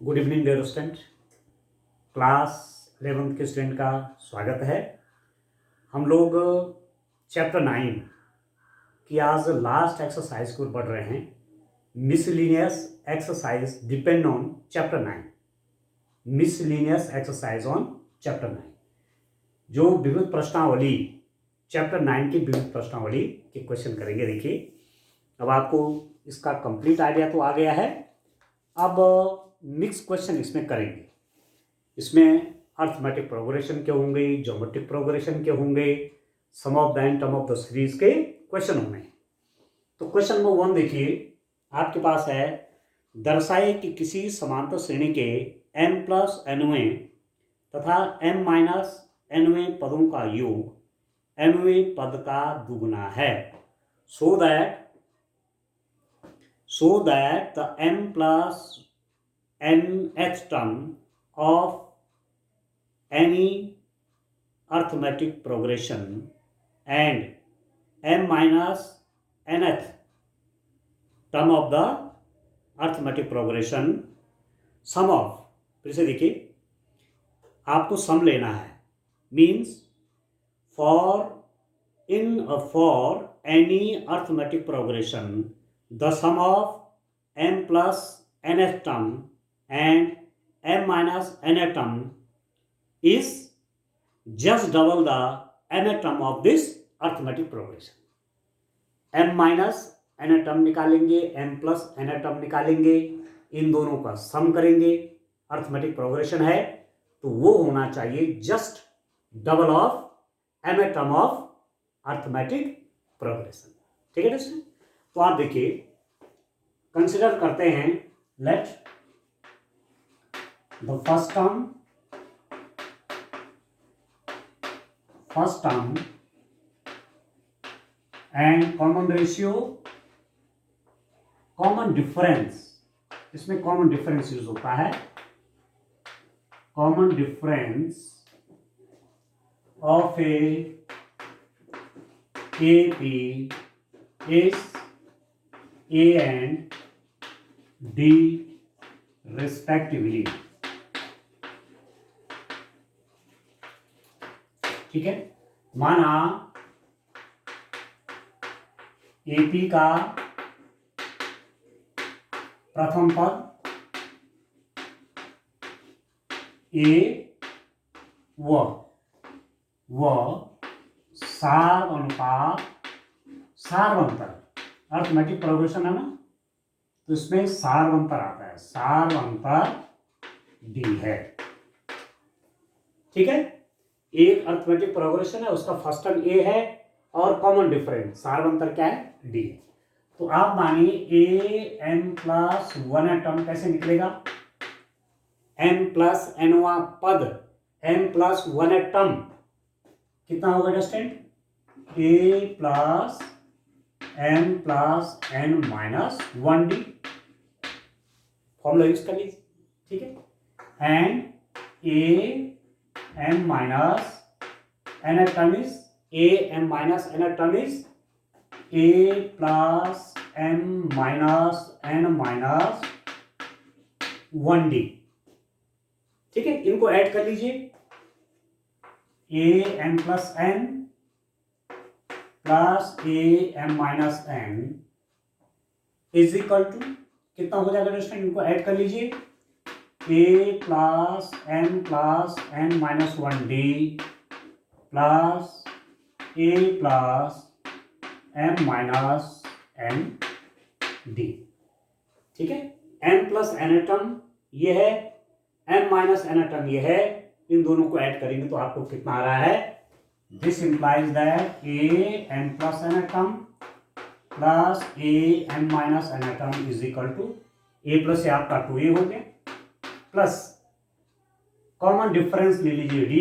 Good evening dear student. Class 11th के student का स्वागत है। हम लोग चैप्टर 9 की आज लास्ट एक्सरसाइज को पढ़ रहे हैं। Miscellaneous exercise depend on chapter 9। Miscellaneous exercise on chapter 9 जो विविध प्रश्नावली चैप्टर 9 की विविध प्रश्नावली के क्वेश्चन करेंगे। देखिए, अब आपको इसका कंप्लीट आइडिया तो आ गया है। अब मिक्स क्वेश्चन इसमें करेंगे। इसमें अर्थमेटिक प्रोग्रेशन के होंगे, ज्योमेट्रिक प्रोग्रेशन के होंगे, sum of the nth term of the series के क्वेश्चन होंगे। तो क्वेश्चन नंबर 1 देखिए, आपके पास है दर्शाए कि किसी समांतर श्रेणी के m प्लस nवें तथा m माइनस nवें पदों का योग nवें पद का दुगुना है, so that the m plus nth term of any arithmetic progression and m minus nth term of the arithmetic progression sum of, फिर से देखिए, आपको सम लेना है। Means for any arithmetic progression the sum of m plus nth term and m minus nth term is just double the nth term of this arithmetic progression. m minus nth term निकालेंगे, m plus nth term निकालेंगे, इन दोनों का सम करेंगे। Arithmetic progression है तो वो होना चाहिए just double of nth term of arithmetic progression. ठीक है दोस्तों, तो आप देखिए, कंसिडर करते हैं, let the first term and common ratio, common difference, इसमें कॉमन डिफरेंस यूज होता है। Common difference of A B is A and D respectively। ठीक है, माना AP का प्रथम पद A व सार्वंतर अर्थमेटिक प्रोग्रेशन है ना, तो इसमें सार्वंतर आता है, सार्वंतर डी है। ठीक है, एक अर्थमेटिक प्रोग्रेशन है, उसका फर्स्ट टर्म ए है और कॉमन डिफरेंस सार्वंतर क्या है, डी है। तो आप मानिए A M plus one term कैसे निकलेगा, एम प्लस एनवा पद, एम प्लस वन टर्म कितना होगा student, A plus m plus n minus 1d, formula use कर लीजिए। ठीक है, and A m minus n term is a m minus n term is a plus m minus n minus 1d। ठीक है, इनको add कर लीजिए, a m plus n plus A M minus N is equal to कितना हो जाएगा दोस्तों, इनको ऐड कर लीजिए, A plus N minus 1d plus a plus M minus N D. ठीक है, एन प्लस एन टर्म ये है, एम माइनस एन टर्म ये है, इन दोनों को ऐड करेंगे तो आपको कितना आ रहा है, this implies that a m plus n term plus a m minus n term is equal to a plus से आपका 2a हो गया, प्लस कॉमन डिफरेंस ले लीजिए d,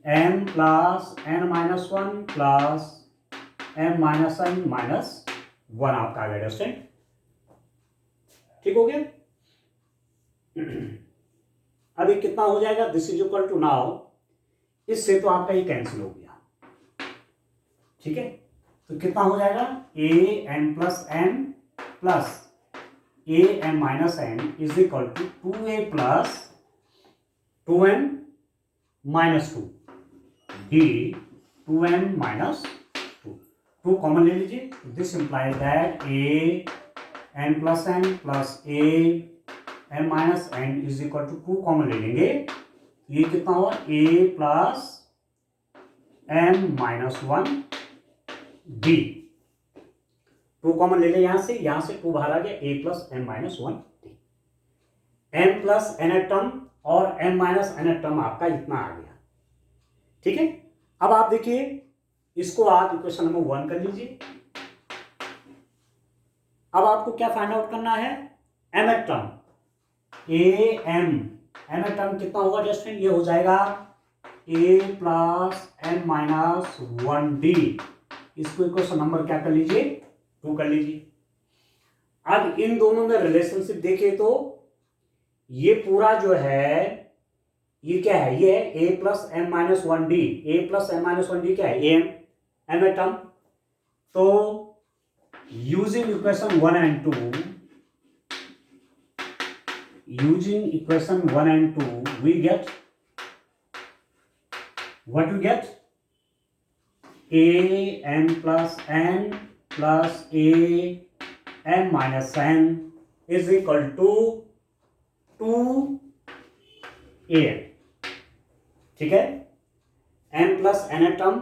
m plus n minus 1 plus m minus n minus 1 आपका आ गया student. ठीक हो गया, अभी कितना हो जाएगा, this is equal to, now इससे तो आपका ये कैंसिल हो गया। ठीक है, तो कितना हो जाएगा, A N plus N plus A M minus N is equal to 2a plus 2m minus 2 D 2m minus 2 common ले लीजिए. This implies that A N plus A M minus N is equal to 2 common ले लेंगे. ये कितना हुआ A plus M minus 1 D. 2 common ले ले यहां से 2 बाहर आ गया. A plus M minus 1 D. M plus N term और एम माइनस एन टर्म आपका इतना आ गया. ठीक है. अब आप देखिए इसको आप इक्वेशन नंबर 1 कर लीजिए. अब आपको क्या फाइंड आउट करना है? M term A M term कितना होगा जस्टिन? ये हो जाएगा A plus M minus 1 D. इसको इक्वेशन नंबर क्या कर लीजिए? 2 कर लीजिए. अब इन दोनों में रिलेशनशिप देखिए तो ये पूरा जो है ये क्या है? ये है A plus M minus 1 D. A plus M minus 1 D क्या है? M term. तो using equation 1 and 2 using equation 1 and 2 we get what we get? A m plus n plus a m minus n is equal to 2a. ठीक है. m plus n term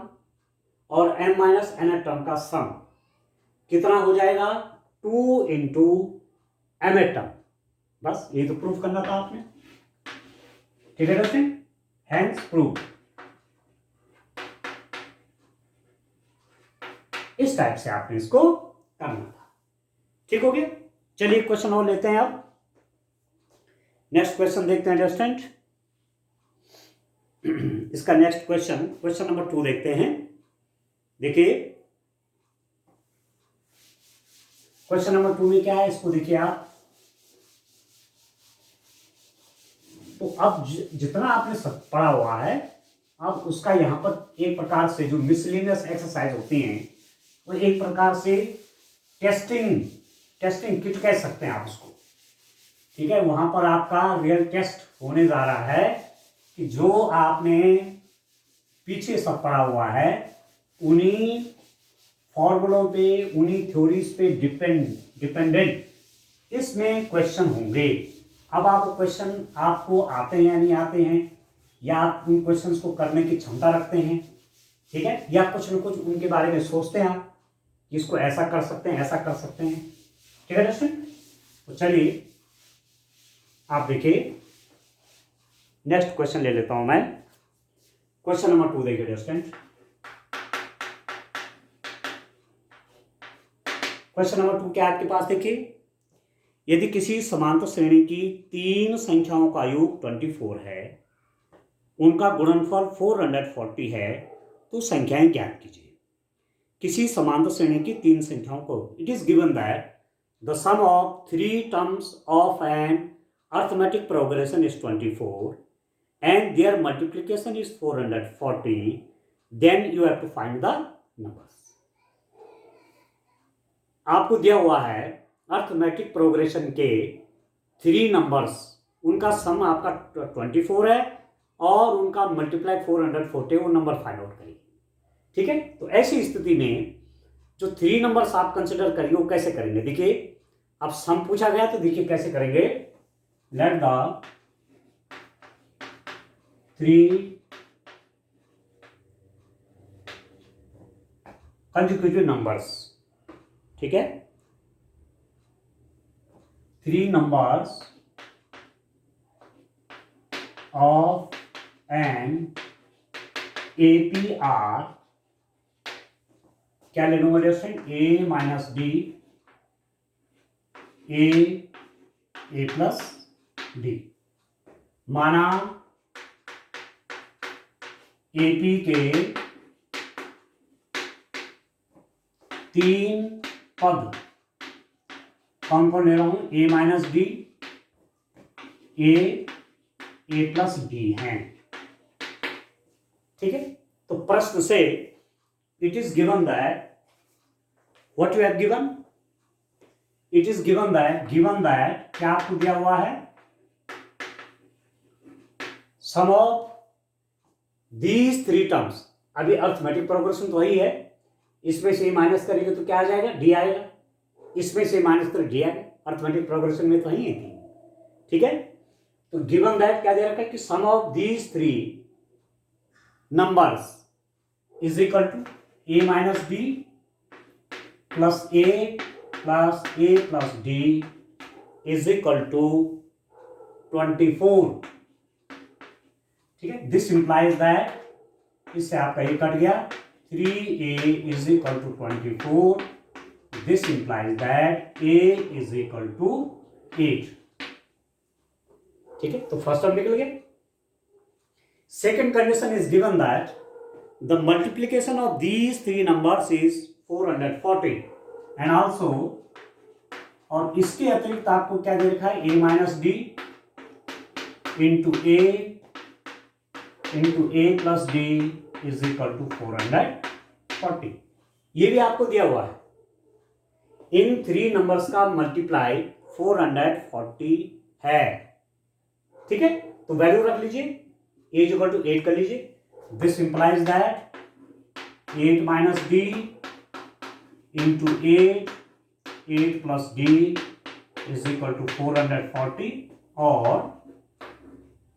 और m minus n term का सम कितना हो जाएगा? 2 into m term. बस ये तो प्रूफ करना था आपने. ठीक है दोस्तों. Hence proof. इस टाइप से आपने इसको करना था. ठीक हो गया. चलिए क्वेश्चन और लेते हैं. अब नेक्स्ट क्वेश्चन देखते हैं स्टूडेंट. इसका नेक्स्ट क्वेश्चन नंबर 2 देखते हैं. देखिए क्वेश्चन नंबर 2 में क्या है इसको देखिए आप. तो अब जितना आपने सब पढ़ा हुआ है अब उसका यहाँ पर एक प्रकार से जो मिसलिनियस एक्सरसाइज होती हैं वो एक प्रकार से टेस्टिंग किट कह सकते हैं आप उसको. ठीक है. वहां पर आपका रियल टेस्ट होने जा रहा है कि जो आपने पीछे सब पढ़ा हुआ है उन्हीं फॉर्मूलों पे उन्हीं थ्योरीज पे डिपेंडेंट इसमें क्वेश्चन होंगे. अब आप क्वेश्चन आपको आते हैं या नहीं आते हैं या आप उन क्वेश्चंस को करने की क्षमता रखते हैं. ठीक है. या कुछ न कुछ उनके बारे में सोचते हैं आप इसको ऐसा कर सकते हैं ऐसा कर सकते हैं. ठीक है दोस्तों. तो चलिए आप देखिए नेक्स्ट क्वेश्चन ले लेता हूं मैं. क्वेश्चन नंबर 2 देखिए दोस्तों. क्वेश्चन नंबर 2 क्या आपके पास देखिए. यदि किसी समांतर श्रेणी की 3 संख्याओं का योग 24 है उनका गुणनफल 440 है तो संख्याएं ज्ञात कीजिए. किसी समांतर श्रेणी की 3 संख्याओं को it is given that the sum of 3 terms of an arithmetic progression is 24 and their multiplication is 440. Then you have to find the numbers. आपको दिया हुआ है अर्थमेटिक प्रोग्रेशन के 3 नंबर्स उनका सम आपका 24 है और उनका मल्टीप्लाई 440 वो नंबर फाइंड आउट करिए. ठीक है. तो ऐसी स्थिति में जो 3 नंबर्स आप कंसिडर करेंगे वो कैसे करेंगे. देखिए अब सम पूछा गया तो देखिए कैसे करेंगे. Let the 3 consecutive numbers. ठीक है. 3 numbers of an APR क्या ले लूंगा दोस्तों? A minus d A plus D. माना AP के 3 पद कौन कौन ले रहा हूं? A minus d A plus d हैं. ठीक है. तो प्रश्न से it is given that what you have given it is given that क्या आपको दिया हुआ है, sum of these three terms. अभी अर्थमेटिक प्रोग्रेशन तो वही है, इसमें से माइनस करेंगे तो क्या आ जाएगा, डी आएगा, इसमें से माइनस कर डी आएगा, अर्थमेटिक प्रोग्रेशन में तो वही है थी, ठीक है। तो गिवन दैट क्या दे रखा है कि sum of these three numbers is equal to a minus b plus a plus D is equal to 24, ठीक है। दिस इंप्लाइज दैट, इससे आपका ये कट गया, 3a is equal to 24, this implies that a is equal to 8, ठीक है। तो first term निकल गया। Second condition is given that the multiplication of these three numbers is 440 and also, और इसके अतिरिक्त आपको क्या दे रखा है, a minus D into A plus D is equal to 440। ये भी आपको दिया हुआ है, इन थ्री नंबर्स का मल्टीप्लाई 440 है, ठीक है। तो वैल्यू रख लीजिए, ए इज इक्वल टू 8 कर लीजिए, this implies that 8 minus D into 8 plus D is equal to 440, और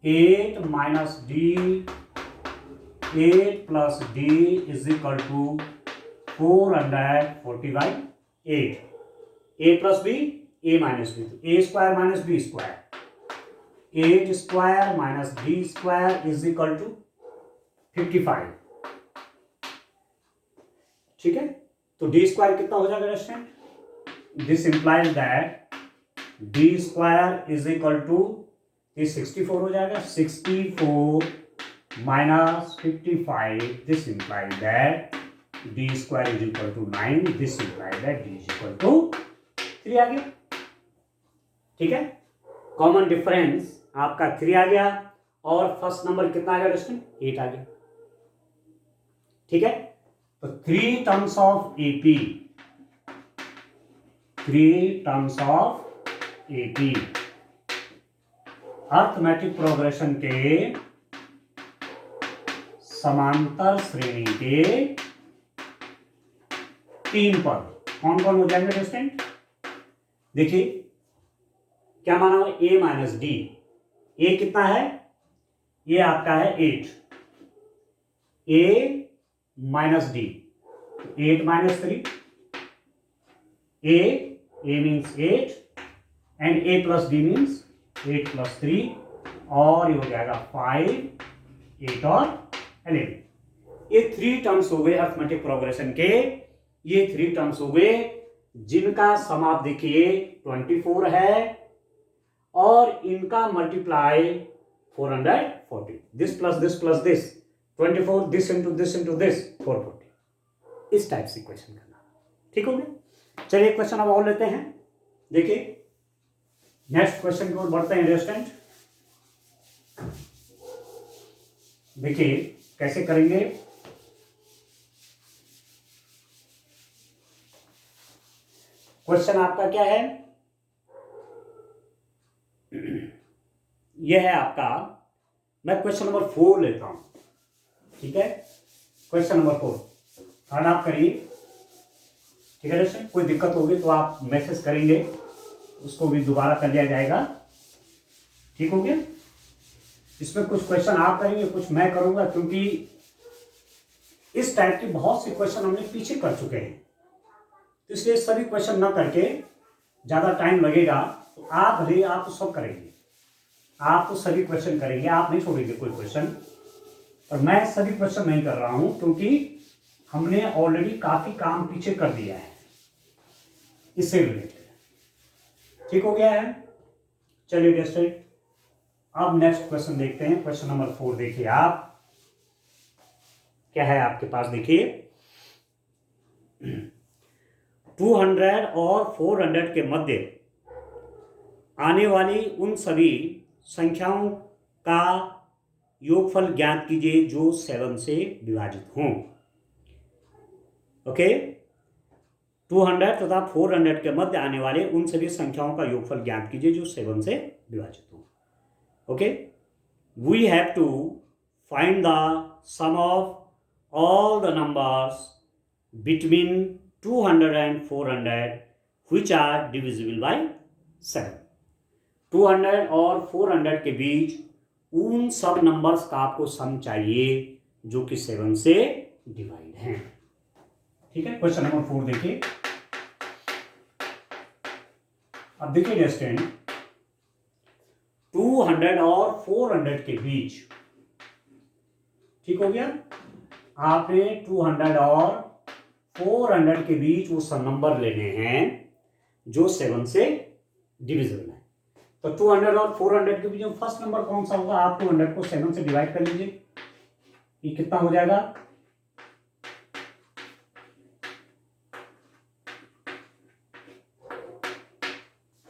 8 minus d 8 plus D is equal to 440 by 8, a plus b a minus b, तो a square minus b square, 8 square minus b square is equal to 55, ठीक है। तो d square कितना हो जाएगा student, this implies that D square is equal to 64 हो जाएगा, 64 minus 55, this implies that D square is equal to 9, this implies that D is equal to 3 आ गया, ठीक है। कॉमन डिफरेंस आपका 3 आ गया, और फर्स्ट नंबर कितना आ गया स्टूडेंट, 8 आ गया, ठीक है। तो 3 terms of AP, 3 terms of AP arithmetic progression के समांतर श्रेणी के 3 पद कौन कौन हो जाएंगे स्टूडेंट, देखिए क्या माना हुआ, ए माइनस डी, ए कितना है, ये आपका है 8, a minus d 8 minus 3, a means 8 and a plus d means 8 plus 3, और ये हो जाएगा 5, 8 और 11। ये 3 टर्म्स हो गए अर्थमेटिक प्रोग्रेशन के, ये 3 टर्म्स हो गए जिनका सम आप देखिए 24 है, और इनका multiply 440, this plus this 24, this into this 440, इस टाइप से क्वेश्चन करना, ठीक हो गया। चलिए क्वेश्चन अब और लेते हैं, देखिए नेक्स्ट क्वेश्चन की ओर बढ़ते हैं स्टूडेंट। देखिए कैसे करेंगे, क्वेश्चन आपका क्या है, यह है आपका, मैं क्वेश्चन नंबर 4 लेता हूं, ठीक है। क्वेश्चन नंबर 4 थर्ड आप करिए, ठीक है दोस्तों। कोई दिक्कत होगी तो आप मैसेज करेंगे, उसको भी दोबारा कर लिया जाएगा, ठीक हो गया। इसमें कुछ क्वेश्चन आप करेंगे, कुछ मैं करूंगा, क्योंकि इस टाइप के बहुत से क्वेश्चन हमने पीछे कर चुके हैं, तो इसलिए सभी क्वेश्चन ना करके ज़्यादा टाइम लगेगा, तो आप भले आप तो सब करेंगे, आप तो सभी क्वेश्चन करेंगे, आप नहीं छोड़ेंगे कोई क्वेश्चन, और मैं सभी क्वेश्चन नहीं कर रहा हूं क्योंकि हमने ऑलरेडी काफ़ी काम पीछे कर दिया है इससे रिलेटेड, ठीक हो गया है। चलिए डिस्ट्रिक्ट, अब नेक्स्ट क्वेश्चन देखते हैं, क्वेश्चन नंबर 4 देखिए आप, क्या है आपके पास, देखिए 200 और 400 के मध्य आने वाली उन सभी संख्याओं का योगफल ज्ञात कीजिए जो 7 से विभाजित हों। ओके, 200 तथा 400 के मध्य आने वाले उन सभी संख्याओं का योगफल ज्ञात कीजिए जो 7 से विभाजित हो। Okay, we have to find the sum of all the numbers between 200 and 400 which are divisible by 7। 200 और 400 के बीच उन सब नंबर्स का आपको सम चाहिए जो कि 7 से डिवाइड हैं। ठीक है, क्वेश्चन नंबर 4 देखिए। अब देखिए डियर स्टूडेंट, 200 और 400 के बीच, ठीक हो गया, आपने 200 और 400 के बीच वो सब नंबर लेने हैं जो 7 से डिविजिबल है। तो 200 और 400 के बीच में फर्स्ट नंबर कौन सा होगा? आप 200 को 7 से डिवाइड कर लीजिए, ये कितना हो जाएगा?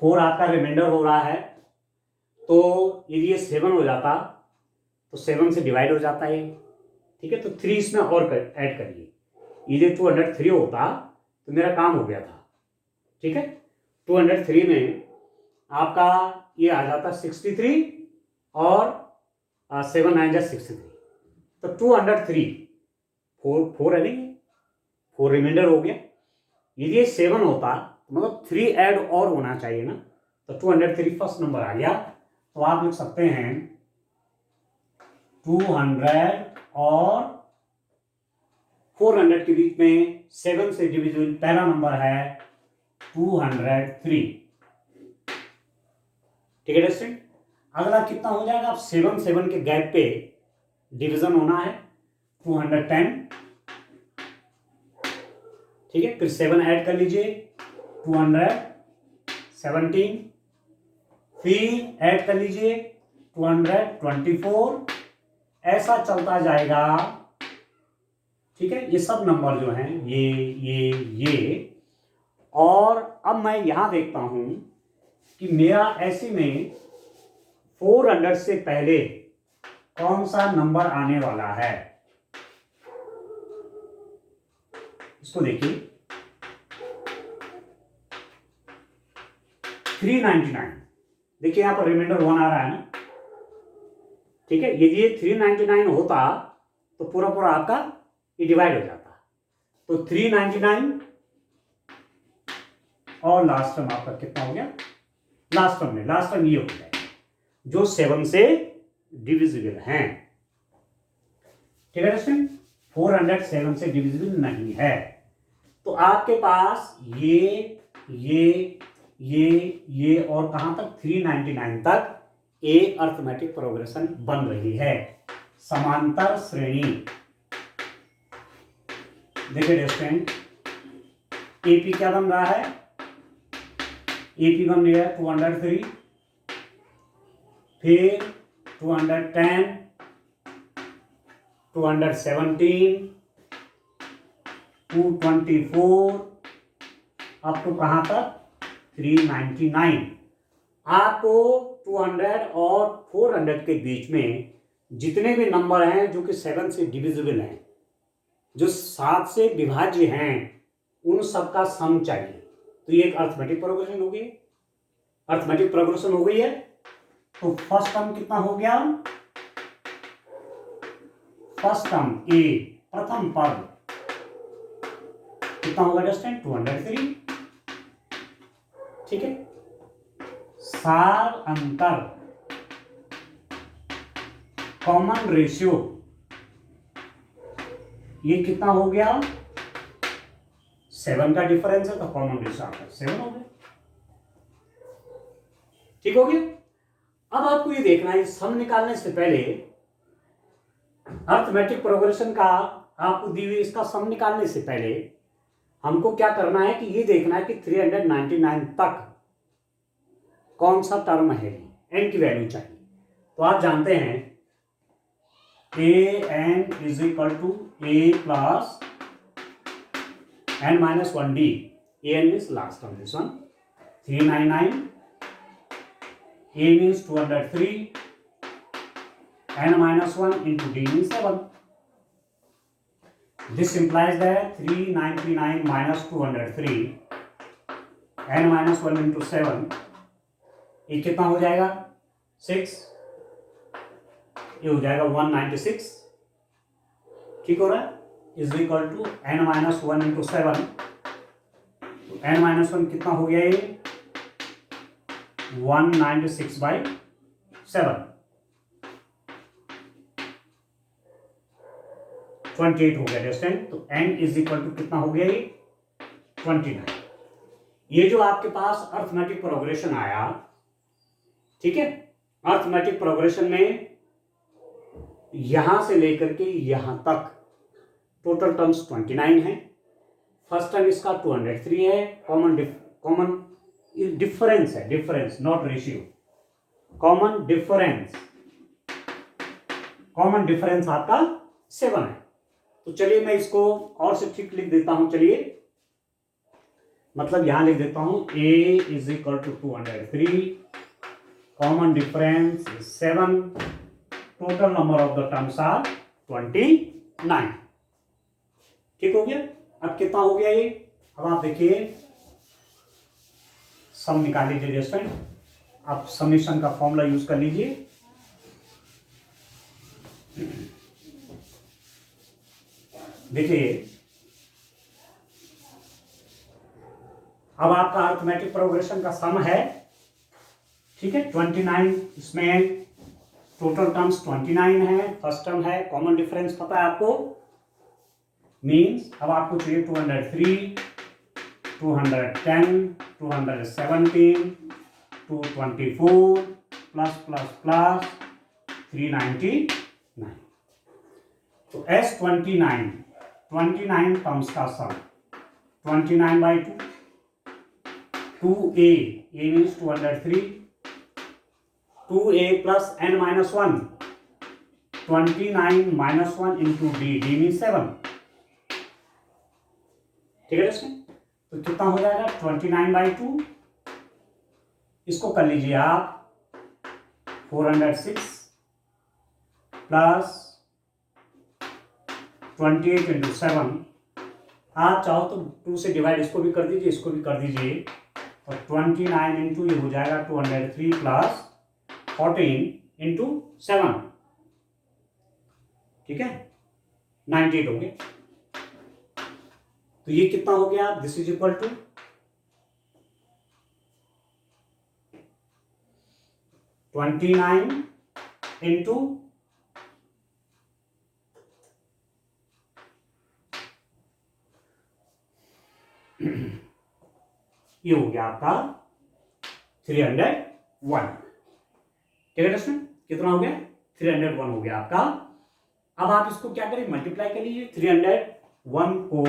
4 आपका रिमाइंडर हो रहा है, तो यदि ये 7 हो जाता तो 7 से डिवाइड हो जाता है, ठीक है। तो 3 इसमें और ऐड करिए, यदि 203 होता तो मेरा काम हो गया था, ठीक है। 203 में आपका ये आ जाता 63 और 7 9 जा 63, तो 203 4 है नहीं, 4 रिमाइंडर हो गया। यदि ये 7 होता मतलब 3 ऐड और होना चाहिए ना, तो 203 फर्स्ट नंबर आ गया। तो आप लिख सकते हैं 200 और 400 के बीच में 7 से डिविजिबल पहला नंबर है 203, ठीक है स्टूडेंट। अगला कितना हो जाएगा? अब 7 के गैप पे डिवीजन होना है 210, ठीक है। फिर 7 ऐड कर लीजिए 217, फिर ऐड कर लीजिए 224, ऐसा चलता जाएगा, ठीक है। ये सब नंबर जो हैं ये और अब मैं यहां देखता हूं कि मेरा ऐसे में 400 से पहले कौन सा नंबर आने वाला है, इसको देखिए 399, देखिए यहां पर रिमाइंडर 1 आ रहा है ना, ठीक है। यदि ये 399 होता तो पूरा पूरा आपका ये डिवाइड हो जाता, तो 399 और लास्ट टर्म आपका कितना हो गया? लास्ट टर्म ये हो जाएगा जो 7 से डिविजिबल हैं, ठीक है दोस्तों। 400 7 से डिविजिबल नहीं है, तो आपके पास ये और कहां तक? 399 तक एक अर्थमेटिक प्रोग्रेशन बन रही है, समांतर श्रेणी। देखिए स्टूडेंट, एपी क्या बन रहा है? एपी बन रही है 203, फिर 210, 217, 224, अब तो कहां तक? 399। आपको 200 और 400 के बीच में जितने भी नंबर हैं जो कि 7 से डिविजिबल हैं, जो 7 से विभाज्य हैं, उन सब का सम चाहिए। तो ये एक अर्थमेटिक प्रोग्रेशन हो गई, अर्थमेटिक प्रोग्रेशन हो गई है। तो फर्स्ट टर्म कितना हो गया? फर्स्ट टर्म ए, प्रथम पद कितना होगा डस्टेंट? 203, ठीक है। सार अंतर, कॉमन रेशियो, ये कितना हो गया? 7 का डिफरेंस है, तो कॉमन रेशियो आपका 7 हो गया, ठीक हो गया। अब आपको ये देखना है, सम निकालने से पहले अर्थमेटिक प्रोग्रेशन का आपको दी हुई इसका सम निकालने से पहले हमको क्या करना है कि ये देखना है कि 399 तक कौन सा टर्म है, n की वैल्यू चाहिए। तो आप जानते हैं an is equal to a plus n-1d, an means last term, this one 399, a means 203, n-1 into d means 7। This implies that 399 minus 203 n minus 1 into 7 ये कितना हो जाएगा 6, ये हो जाएगा 196, ठीक हो रहा है, is equal to n minus 1 into 7, तो n माइनस 1 कितना हो गया ये 196 बाई 7, 28 हो गया डिस्टेंस, तो n इज इक्वल टू कितना हो गया ये 29। ये जो आपके पास अर्थमेटिक प्रोग्रेशन आया, ठीक है, अर्थमेटिक प्रोग्रेशन में यहां से लेकर के यहां तक टोटल टर्म्स 29 है, फर्स्ट टर्म इसका 203 है, कॉमन डिफरेंस है, difference not ratio, common difference आपका 7 है। तो चलिए मैं इसको और से ठीक लिख देता हूं, चलिए मतलब यहां लिख देता हूं a is equal to 203, common difference is 7, total number of the terms are 29, ठीक हो गया। अब कितना हो गया ये, अब आप देखिए सम निकाल लीजिए स्टूडेंट, आप समेशन का फॉर्मूला यूज कर लीजिए, देखिए अब आपका अर्थमेटिक प्रोग्रेशन का सम है, ठीक है 29, इसमें टोटल टर्म्स 29 है, फर्स्ट टर्म है, कॉमन डिफरेंस पता है आपको, मीन्स अब आपको चाहिए 203, 210, 217, 224 प्लस प्लस प्लस 399, तो S29 टर्म्स का सम 29 by 2, 2a, a means 203, 2a plus n minus 1, 29 minus 1 into d, d means 7, ठीक है इसमें, तो कितना हो जाएगा 29 बाई 2, इसको कर लीजिए आप 406 प्लस 28 इंटू 7, आप चाहो तो 2 से डिवाइड इसको भी कर दीजिए, इसको भी कर दीजिए, और 29 इंटू ये हो जाएगा 203 प्लस 14 इंटू 7, ठीक है 98 हो गया। तो ये कितना हो गया, this is equal to 29 into ये हो गया आपका 301, ठीक है दोस्तों, कितना हो गया 301 हो गया आपका। अब आप इसको क्या करें, मल्टीप्लाई कर लीजिए, 301 को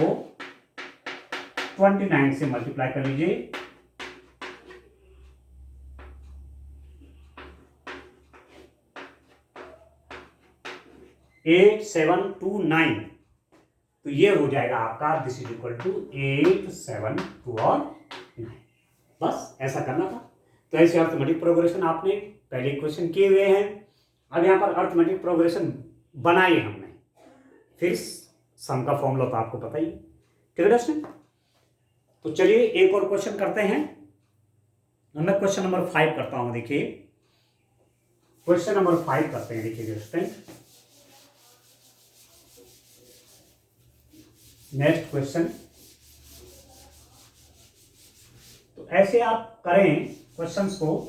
29 से मल्टीप्लाई कर लीजिए, एट 729, तो ये हो जाएगा आपका दिस इज इक्वल टू 872, बस ऐसा करना था। तो ऐसे अर्थमेटिक प्रोग्रेशन आपने पहले क्वेश्चन किए हुए हैं, अब यहाँ पर अर्थमेटिक प्रोग्रेशन बनाए हमने, फिर सम का फॉर्मूला तो आपको पता ही, ठीक है दोस्तों। तो चलिए एक और क्वेश्चन करते हैं, मैं क्वेश्चन नंबर 5 करता हूं, देखिए क्वेश्चन नंबर 5 करते हैं, देखिए दोस्तों नेक्स्ट क्वेश्चन। तो ऐसे आप करें क्वेश्चंस को,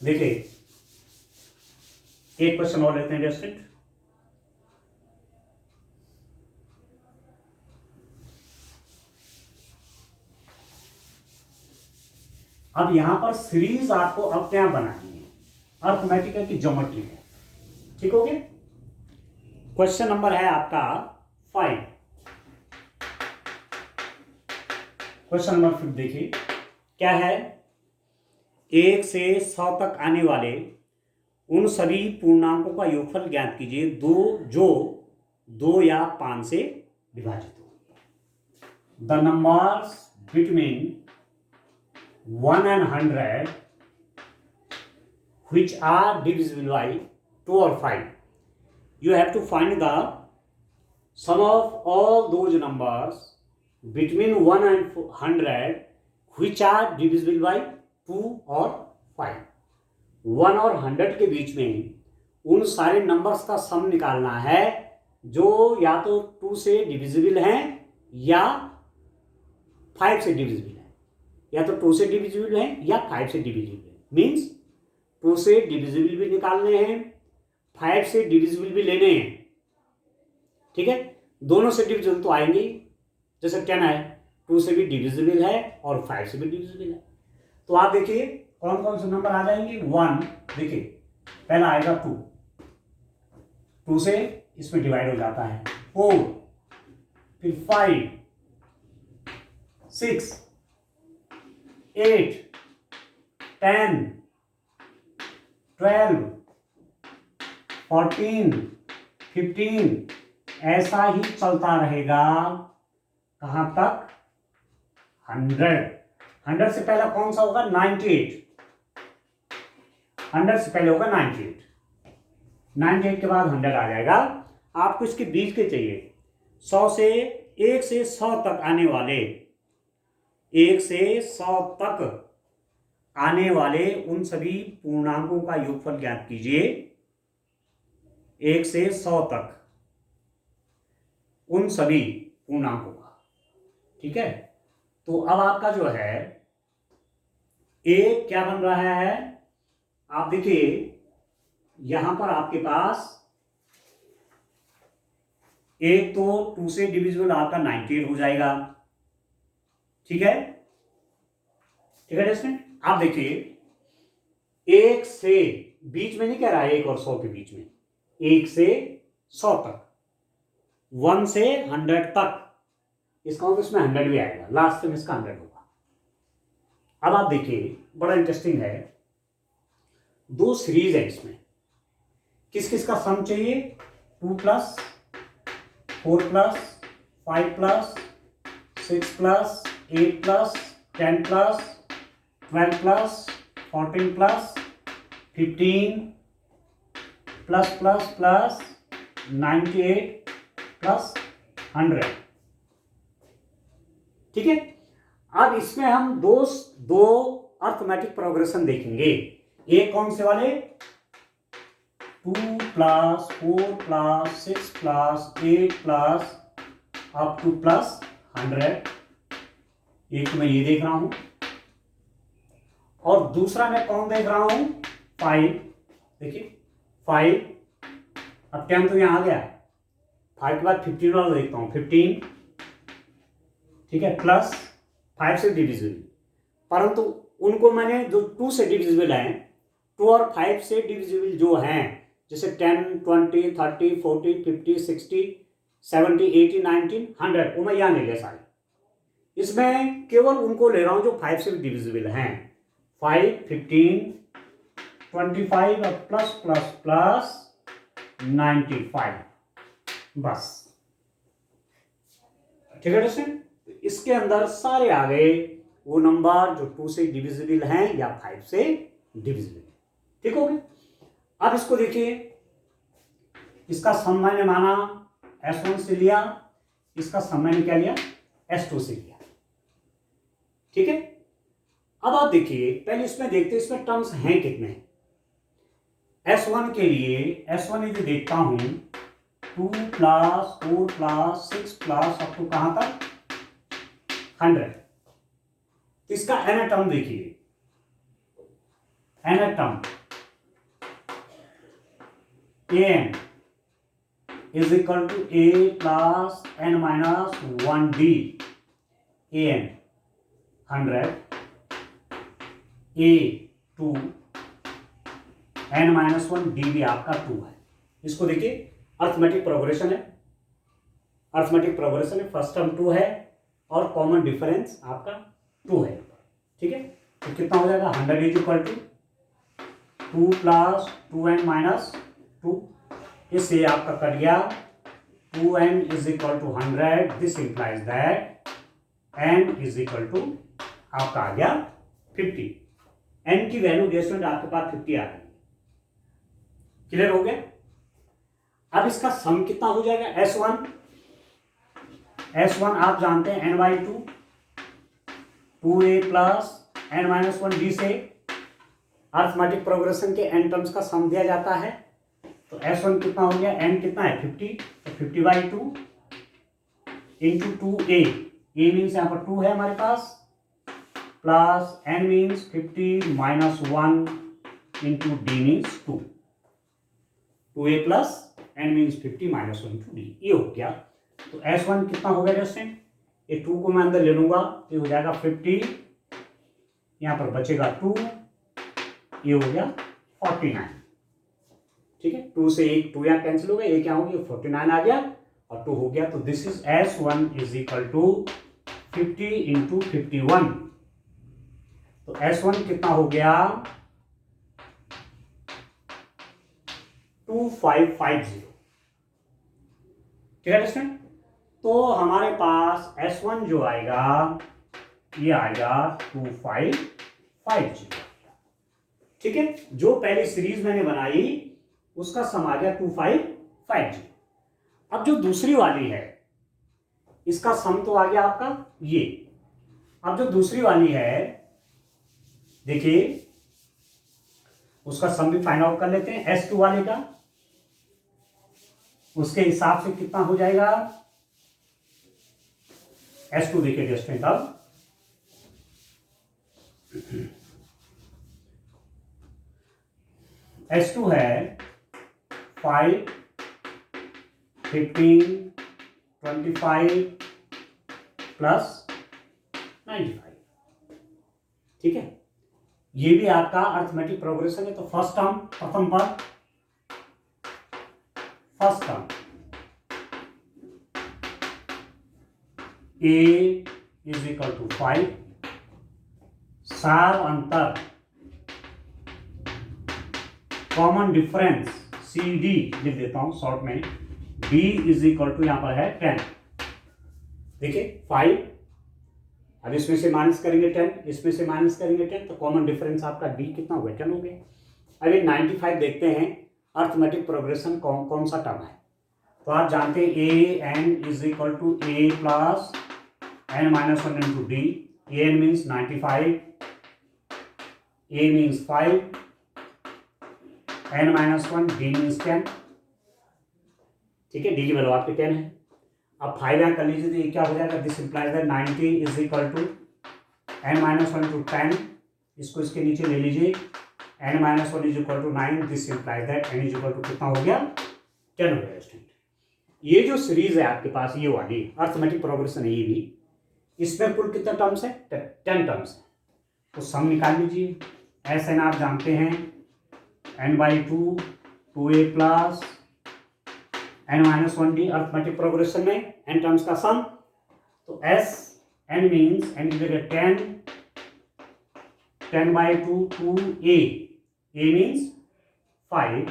देखिए एक क्वेश्चन और लेते हैं स्टूडेंट, अब यहां पर सीरीज आपको अपने आप बनानी है, अर्थमेटिक की ज्योमेट्री है, ठीक हो गया। क्वेश्चन नंबर है आपका 5, क्वेश्चन नंबर 5 देखिए क्या है, 1 से 100 तक आने वाले उन सभी पूर्णांकों का योगफल ज्ञात कीजिए जो 2 या 5 से विभाजित हो। The numbers between 1 and 100 which are divisible by 2 or 5. You have to find the sum of all those numbers between 1 and 100 which are divisible by 2 or 5. 1 और 100 के बीच में उन सारे नंबर्स का सम निकालना है जो या तो 2 से डिविजिबल हैं या 5 से डिविजिबल है, या तो 2 से डिविजिबल है या 5 से डिविजिबल है। मीन्स 2 से डिविजिबल भी निकालने हैं, 5 से डिविजिबल भी लेने हैं। ठीक है, दोनों से डिविजिबल तो आएंगे, जैसे 10 है 2 से भी डिविजिबल है और 5 से भी डिविजिबल है। तो आप देखिए कौन कौन से नंबर आ जाएंगे। 1 देखिए पहला आएगा 2, 2 से इसमें डिवाइड हो जाता है। 4, फिर 5, 6, 8, 10, 12, 14, 15, ऐसा ही चलता रहेगा। कहां तक? 100। 100 से पहला कौन सा होगा? 98। 100 से पहले होगा 98। 98 के बाद 100 आ जाएगा। आपको इसके बीच के चाहिए। 100 से 1 से 100 तक आने वाले, 1 से 100 तक आने वाले उन सभी पूर्णांकों का योगफल ज्ञात कीजिए। 1 से 100 तक उन सभी पूर्णांकों का। ठीक है, तो अब आपका जो है एक क्या बन रहा है, आप देखिए यहां पर आपके पास एक तो 2 से डिविजिबल आपका 98 हो जाएगा। ठीक है, ठीक है इसमें आप देखिए 1 से बीच में नहीं कह रहा है 1 और 100 के बीच में, 1 से 100 तक, 1 से 100 तक, इसका मतलब इसमें 100 भी आएगा, लास्ट में इसका 100 होगा। अब आप देखिए बड़ा इंटरेस्टिंग है, 2 सीरीज है इसमें। किस किस का सम चाहिए? 2 plus 4 plus 5 plus 6 plus 8 plus 10 plus 12 plus 14 plus 15 plus plus plus 98 plus 100। ठीक है, अब इसमें हम दो अर्थमेटिक प्रोग्रेशन देखेंगे। एक कौन से वाले? 2 plus 4 plus 6 plus 8 plus up two plus 100। एक मैं ये देख रहा हूं, और दूसरा मैं कौन देख रहा हूं? 5। देखिए 5, अब 10 तो यहां आ गया, 5 के बाद 15 वाला देखता हूं, 15। ठीक है, प्लस 5 से डिविजिबल, परंतु उनको मैंने जो 2 से डिविजिबल हैं, 2 और 5 से डिविजिबल जो हैं, जैसे 10, 20, 30, 40, 50, 60, 70, 80, 90, 100, वो मैं यहाँ नहीं ले सारे। इसमें केवल उनको ले रहा हूं जो 5 से डिविजिबल हैं। 5, 15, 25 और प्लस प्लस प्लस 95, बस। ठीक है दोस्तों, इसके अंदर सारे आ गए वो नंबर जो 2 से डिविजिबल हैं या 5 से डिविजिबल। ठीक हो गया। अब इसको देखिए, इसका सम मैंने माना S1 से लिया, इसका सम मैंने क्या लिया? S2 से लिया। ठीक है, अब आप देखिए पहले इसमें देखते हैं इसमें टर्म्स हैं कितने। S1 के लिए S1 यदि देखता हूं 2 plus 4 plus 6 plus up to कहां तक? 100। इसका nth टर्म देखिए, nth term an is equal to a plus n minus 1d। an 100, a 2, n minus 1 d भी आपका 2 है। इसको देखिए अर्थमेटिक प्रोग्रेशन है, अर्थमेटिक प्रोग्रेशन है। फर्स्ट टर्म 2 है और कॉमन डिफरेंस आपका 2 है। ठीक है, तो कितना हो जाएगा? 100 is equal to 2 plus 2n minus 2, इससे आपका कट गया 2n is equal to 100। This implies that n is equal to आपका आ गया 50। n की वैल्यू डियर स्टूडेंट आपके पास 50 आ गई। क्लियर हो गया? अब इसका सम कितना हो जाएगा? S1 आप जानते हैं n/2 2a plus n-1 d से अर्थमेटिक प्रोग्रेशन के n टर्म्स का सम दिया जाता है। तो S1 कितना हो गया? n कितना है? 50, तो 50/2 इंटू 2a, a मीन्स यहाँ पर 2 है हमारे पास, plus n means 50 minus 1 into d means 2, 2a plus n means 50 minus 1 into d, ये हो गया। तो S1 कितना हो गया स्टूडेंट? ये 2 को मैं अंदर ले लूंगा, ये हो जाएगा 50, यहाँ पर बचेगा 2, ये हो गया 49। ठीक है, 2 से 1 2 यहाँ कैंसिल हो गया, ये क्या हो गया? 49 आ गया और 2 हो गया। तो this is S1 is equal to 50 into 51। तो S1 कितना हो गया? 2550। ठीक है स्टूडेंट? तो हमारे पास S1 जो आएगा ये आएगा 2550। ठीक है, जो पहली सीरीज मैंने बनाई उसका सम आ गया 2550। अब जो दूसरी वाली है इसका सम तो आ गया आपका ये। अब जो दूसरी वाली है देखिए उसका सम भी फाइंड आउट कर लेते हैं। S2 वाले का उसके हिसाब से कितना हो जाएगा? S2 देखिए स्टूडेंट, अब S2 है 5, 15, 25 प्लस 95। ठीक है, ये भी आपका अर्थमेटिक प्रोग्रेशन है। तो फर्स्ट टर्म, प्रथम पद, first term a is equal to 5, सार अंतर कॉमन डिफरेंस CD लिख देता हूं शॉर्ट में, D इज इक्वल टू यहां पर है 10। देखिए 5, अब इसमें से माइनस करेंगे 10, इसमें से माइनस करेंगे 10, तो कॉमन डिफरेंस आपका D कितना हो गया? 10 हो गया। अब 95 देखते हैं अर्थमेटिक प्रोग्रेशन कौन सा टर्म है। तो आप जानते हैं an is equal to a plus n-1 into d। an means 95, a means 5, n-1 d means 10। ठीक है, d की वैल्यू आपके 10 है। अब 5 यहाँ कर लीजिए तो ये क्या हो जाएगा? This implies that 90 is equal to n-1 to 10, इसको इसके नीचे ले लीजिए, n-1 is equal to 9, this implies that n is equal to कितना हो गया? 10 हो गया स्टूडेंट। ये जो सीरीज है आपके पास ये वाली अर्थमेटिक प्रोग्रेशन है, ये भी इसमें कुल कितने टर्म्स है? 10 टर्म्स है। तो सम निकाल लीजिए। Sn आप जानते हैं n/2 2a plus n-1d arithmetic progression में n टर्म्स का सम। तो Sn मीन्स n की जगह 10, 10/2 2a, a means 5,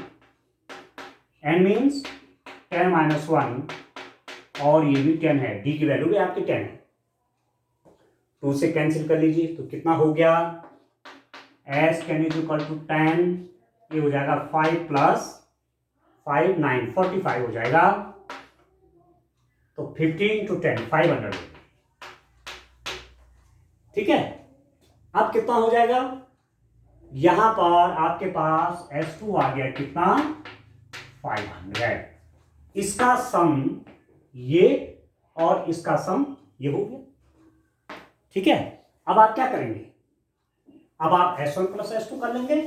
n means 10-1 और ये भी 10 है, d की वैल्यू भी आपकी 10 है। 2 से कैंसिल कर लीजिए तो कितना हो गया? Sn इज इक्वल टू 10, ये हो जाएगा 5 प्लस 5 9 45 हो जाएगा। तो 15 to 10 500। ठीक है, अब कितना हो जाएगा? यहां पर आपके पास S2 आ गया कितना? 500। इसका सम ये और इसका सम ये हो गया। ठीक है, अब आप क्या करेंगे? अब आप S1 प्लस S2 कर लेंगे।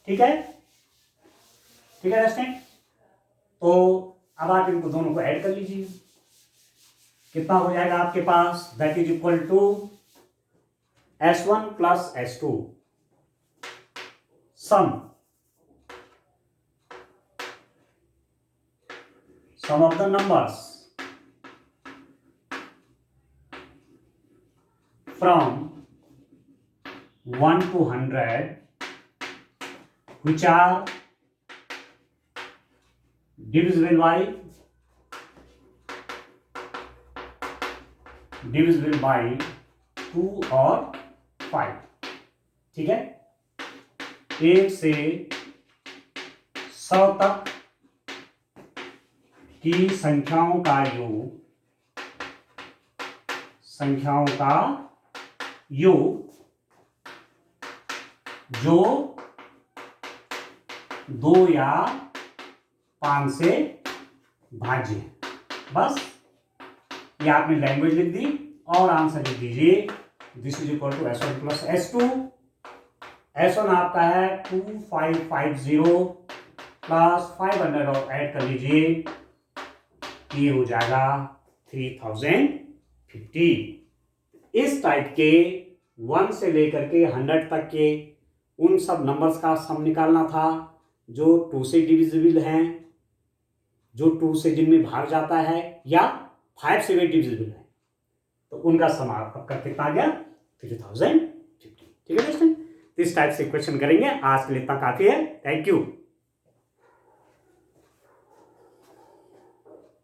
ठीक है, ठीक है स्टूडेंट? तो अब आप इनको दोनों को ऐड कर लीजिए। कितना हो जाएगा आपके पास? That is equal to S1 plus S2 sum of the numbers from 1 to 100 which are divisible by 2 और 5। ठीक है, 1 से 100 तक की संख्याओं का योग, संख्याओं का योग जो 2 या 5 से भाज्य है। बस ये आपने लैंग्वेज लिख दी और आंसर लिख दीजिए। This is equal to S1 plus S2। S1 आपका है 2550 प्लस 500 और ऐड कर लीजिए, ये हो जाएगा 3050। इस टाइप के 1 से लेकर के 100 तक के उन सब नंबर्स का सम निकालना था जो 2 से डिविजिबल हैं, जो 2 से जिनमें भाग जाता है, या 5 से भी डिविजिबल है, तो उनका सम आपका कितना आ गया 3050। ठीक है दोस्तों, इस टाइप से क्वेश्चन करेंगे। आज के लिए इतना काफी है। Thank you.